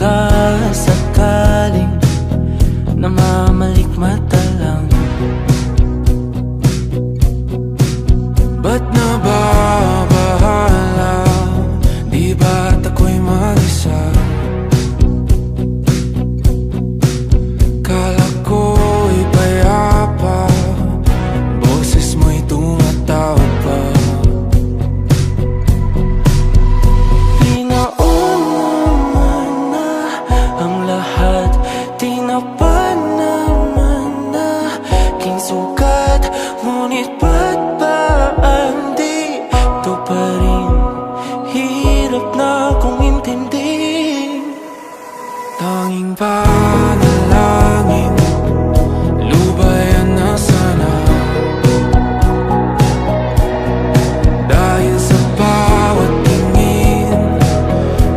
pagkasakaling namamalikmata lang. Ba't nababahala? Di ba't ako'y mag-isa? Kala ko'y payapa, boses mo'y tumatawag pa. Pinaon naman na ang lahat, tinapan naman na king sugat. Ngunit ba't ba ang dito pa rin? Hirap na kong intindihin. Tanging panalangin, lubayan na sana. Dahil sa bawat tingin,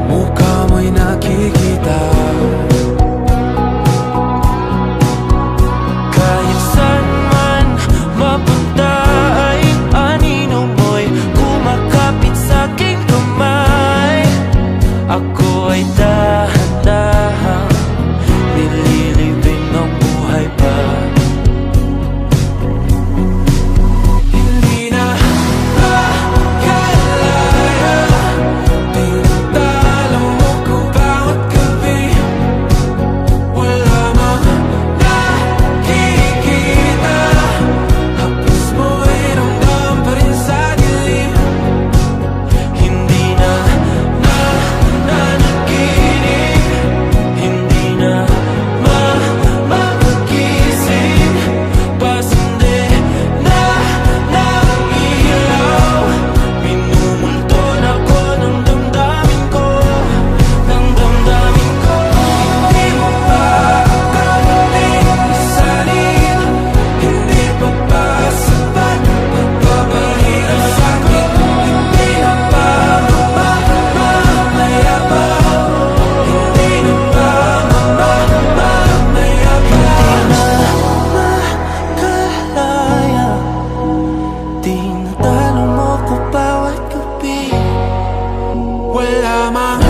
mukha mo'y nakikita. Kahit saan man mapunta ay anino mo'y kumakapit sa aking kamay. Ako ay dahan-dahang nililibing ang buhay pa. Hindi na makalaya, tinatalo mo ko bawat gabi. Wala mang nakikita, hapos mo'y ramdam pa rin sa dilim. Hindi na nananaginip, hindi na mapagising. Pasindi na ng ilaw, minumulton ako ng damdamin ko, ng damdamin ko. Hindi mo ba akalaing isalin? Hindi pa ba sapat pagpapahirap sa'kin? Hindi na ba mamamayabang? Hindi na ba mamamayabang? Makalaya, tinatalo mo ko bawat gabi. Wala mang